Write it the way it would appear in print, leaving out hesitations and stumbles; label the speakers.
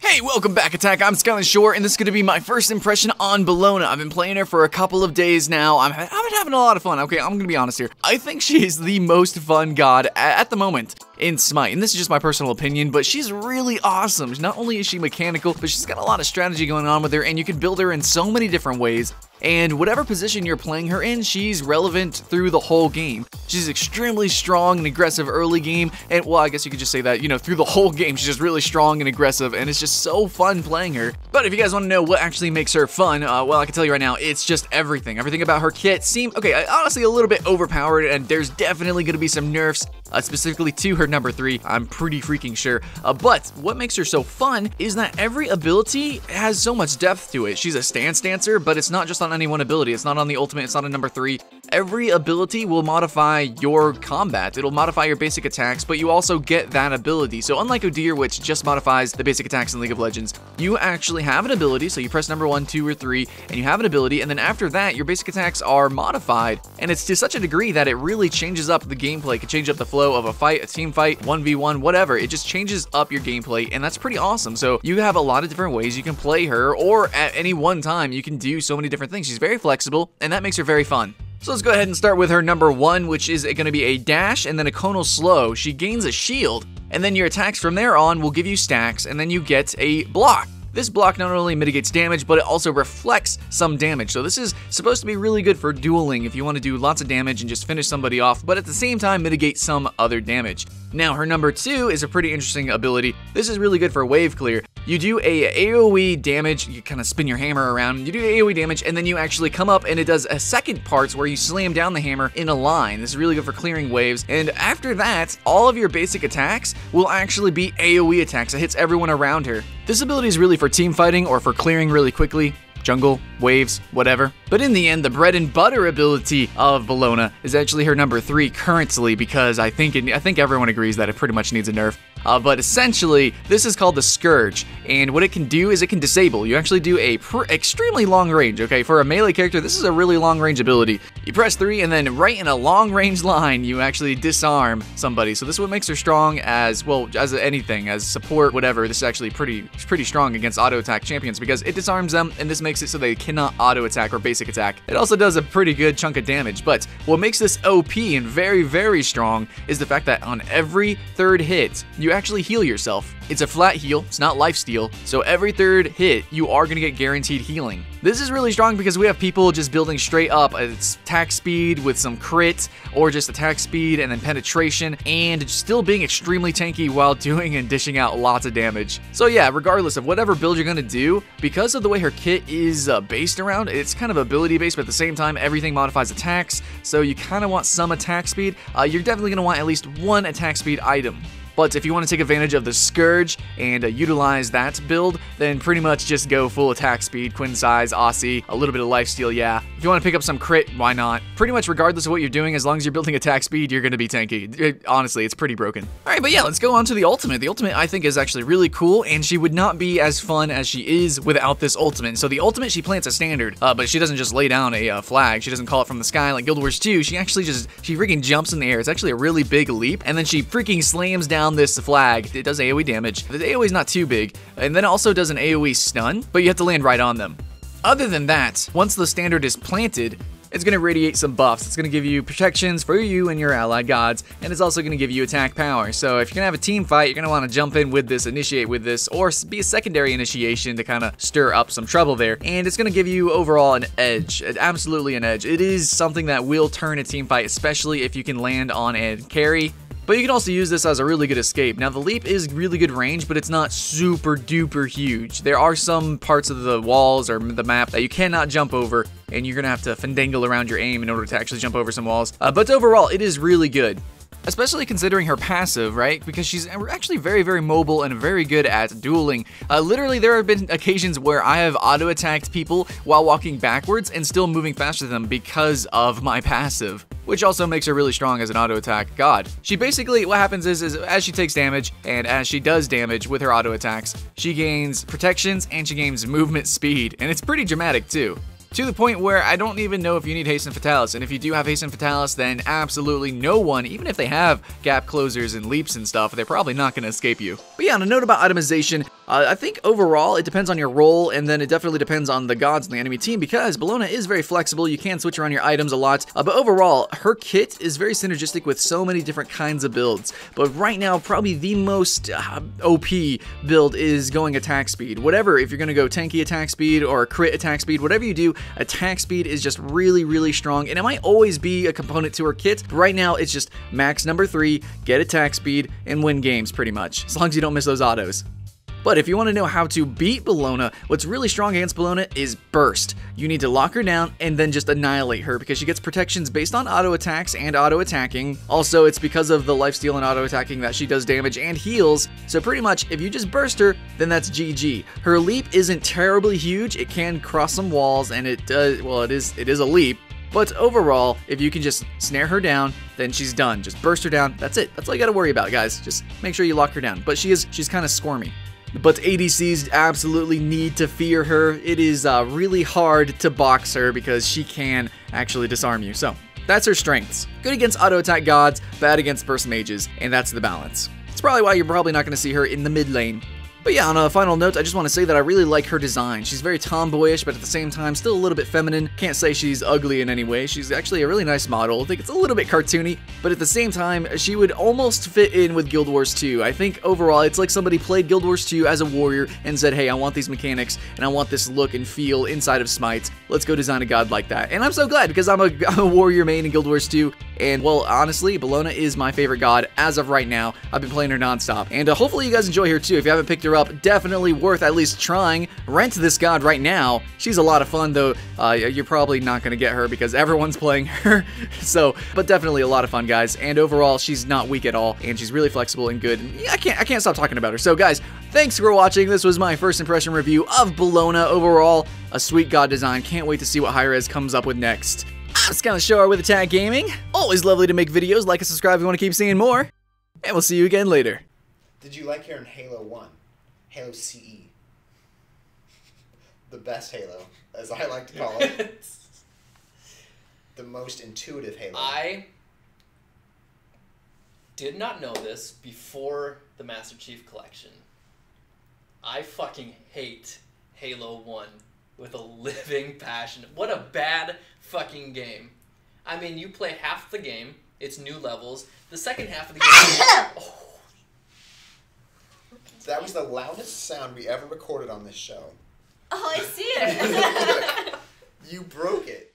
Speaker 1: Hey, welcome back, Attack. I'm Skyline Shore, and this is going to be my first impression on Bellona. I've been playing her for a couple of days now. I've been having a lot of fun. Okay, I'm going to be honest here. I think she is the most fun god at the moment in Smite, and this is just my personal opinion, but she's really awesome. Not only is she mechanical, but she's got a lot of strategy going on with her, and you can build her in so many different ways. And whatever position you're playing her in, she's relevant through the whole game. She's extremely strong and aggressive early game, and well, I guess you could just say that, you know, through the whole game, she's just really strong and aggressive, and it's just so fun playing her. But if you guys want to know what actually makes her fun, well, I can tell you right now, it's just everything. Everything about her kit seems, okay, honestly a little bit overpowered, and there's definitely going to be some nerfs, specifically to her number 3, I'm pretty freaking sure. But what makes her so fun is that every ability has so much depth to it. She's a stance dancer, but it's not just on any one ability. It's not on the ultimate, it's not on number 3. Every ability will modify your combat. It'll modify your basic attacks, but you also get that ability. So unlike Odir, which just modifies the basic attacks in League of Legends, you actually have an ability, so you press number 1, 2, or 3, and you have an ability, and then after that, your basic attacks are modified, and it's to such a degree that it really changes up the gameplay. It can change up the flow of a fight, a team fight, 1v1, whatever. It just changes up your gameplay, and that's pretty awesome. So you have a lot of different ways you can play her, or at any one time, you can do so many different things. She's very flexible, and that makes her very fun. So let's go ahead and start with her number 1, which is going to be a dash and then a conal slow. She gains a shield, and then your attacks from there on will give you stacks, and then you get a block. This block not only mitigates damage, but it also reflects some damage. So this is supposed to be really good for dueling if you want to do lots of damage and just finish somebody off, but at the same time mitigate some other damage. Now her number 2 is a pretty interesting ability. This is really good for wave clear. You do a AoE damage, you kind of spin your hammer around, you do AoE damage, and then you actually come up and it does a second part where you slam down the hammer in a line. This is really good for clearing waves, and after that, all of your basic attacks will actually be AoE attacks. It hits everyone around her. This ability is really for team fighting or for clearing really quickly. Jungle, waves, whatever. But in the end, the bread and butter ability of Bellona is actually her number 3 currently, because I think everyone agrees that it pretty much needs a nerf. But essentially, this is called the Scourge, and what it can do is it can disable. You actually do a extremely long range, okay? For a melee character, this is a really long range ability. You press 3, and then right in a long range line, you actually disarm somebody. So this is what makes her strong as, well, as anything, as support, whatever. This is actually pretty strong against auto attack champions, because it disarms them, and this makes it so they cannot auto attack or basic attack. It also does a pretty good chunk of damage, but what makes this OP and very, very strong is the fact that on every third hit, you actually heal yourself. It's a flat heal, it's not lifesteal, so every third hit, you are going to get guaranteed healing. This is really strong because we have people just building straight up attack speed with some crit, or just attack speed and then penetration, and still being extremely tanky while doing and dishing out lots of damage. So yeah, regardless of whatever build you're going to do, because of the way her kit is based around, it's kind of ability based, but at the same time, everything modifies attacks, so you kind of want some attack speed. You're definitely going to want at least one attack speed item. But if you want to take advantage of the Scourge and utilize that build, then pretty much just go full attack speed, Quinn size, Aussie, a little bit of lifesteal, yeah. If you want to pick up some crit, why not? Pretty much regardless of what you're doing, as long as you're building attack speed, you're going to be tanky. Honestly, it's pretty broken. Alright, but yeah, let's go on to the ultimate. The ultimate, I think, is actually really cool, and she would not be as fun as she is without this ultimate. So the ultimate, she plants a standard, but she doesn't just lay down a flag. She doesn't call it from the sky like Guild Wars 2. She actually she freaking jumps in the air. It's actually a really big leap, and then she freaking slams down this flag. It does AoE damage. The AoE is not too big, and then it also does an AoE stun, but you have to land right on them. Other than that, once the standard is planted, it's going to radiate some buffs. It's going to give you protections for you and your allied gods, and it's also going to give you attack power. So if you're going to have a team fight, you're going to want to jump in with this, initiate with this, or be a secondary initiation to kind of stir up some trouble there. And it's going to give you overall an edge, absolutely an edge. It is something that will turn a team fight, especially if you can land on a carry. But you can also use this as a really good escape. Now the leap is really good range, but it's not super duper huge. There are some parts of the walls or the map that you cannot jump over, and you're gonna have to fandangle around your aim in order to actually jump over some walls. But overall, it is really good. Especially considering her passive, right? Because she's actually very, very mobile and very good at dueling. Literally, there have been occasions where I have auto-attacked people while walking backwards and still moving faster than them because of my passive, which also makes her really strong as an auto-attack god. She basically, what happens is as she takes damage, and as she does damage with her auto-attacks, she gains protections and she gains movement speed, and it's pretty dramatic too. To the point where I don't even know if you need Hasten Fatalis, and if you do have Hasten Fatalis, then absolutely no one, even if they have gap closers and leaps and stuff, they're probably not going to escape you. But yeah, on a note about itemization, I think overall it depends on your role, and then it definitely depends on the gods in the enemy team, because Bellona is very flexible. You can switch around your items a lot, but overall, her kit is very synergistic with so many different kinds of builds. But right now, probably the most OP build is going attack speed. Whatever, if you're going to go tanky attack speed or crit attack speed, whatever you do, attack speed is just really, really strong, and it might always be a component to her kit. But right now, it's just max number 3, get attack speed, and win games pretty much, as long as you don't miss those autos. But if you want to know how to beat Bellona, what's really strong against Bellona is burst. You need to lock her down and then just annihilate her, because she gets protections based on auto attacks and auto attacking. Also, it's because of the lifesteal and auto attacking that she does damage and heals. So pretty much, if you just burst her, then that's GG. Her leap isn't terribly huge. It can cross some walls, and it does, well, it is a leap. But overall, if you can just snare her down, then she's done. Just burst her down. That's it. That's all you got to worry about, guys. Just make sure you lock her down. But she's kind of squirmy. But ADCs absolutely need to fear her. It is really hard to box her because she can actually disarm you. So that's her strengths. Good against auto attack gods, bad against burst mages, and that's the balance. It's probably why you're probably not going to see her in the mid lane. But yeah, on a final note, I just want to say that I really like her design. She's very tomboyish, but at the same time, still a little bit feminine. Can't say she's ugly in any way. She's actually a really nice model. I think it's a little bit cartoony, but at the same time, she would almost fit in with Guild Wars 2. I think overall, it's like somebody played Guild Wars 2 as a warrior and said, hey, I want these mechanics, and I want this look and feel inside of Smite. Let's go design a god like that. And I'm so glad, because I'm a warrior main in Guild Wars 2, and well, honestly, Bellona is my favorite god as of right now. I've been playing her nonstop, and hopefully you guys enjoy her too. If you haven't picked her up, definitely worth at least trying. Rent this god right now. She's a lot of fun, though. You're probably not going to get her because everyone's playing her. So, but definitely a lot of fun, guys. And overall, she's not weak at all, and she's really flexible and good. And I can't stop talking about her. So, guys, thanks for watching. This was my first impression review of Bellona. Overall, a sweet god design. Can't wait to see what Hi-Rez comes up with next. I'm Skyline Shore with Attack Gaming. Always lovely to make videos. Like and subscribe if you want to keep seeing more. And we'll see you again later.
Speaker 2: Did you like her in Halo 1? Halo CE. The best Halo, as I like to call it. The most intuitive Halo.
Speaker 3: I did not know this before the Master Chief Collection. I fucking hate Halo 1 with a living passion. What a bad fucking game. I mean, you play half the game, it's new levels. The second half of the game... Oh.
Speaker 2: That was the loudest sound we ever recorded on this show.
Speaker 4: Oh, I see it.
Speaker 2: You broke it.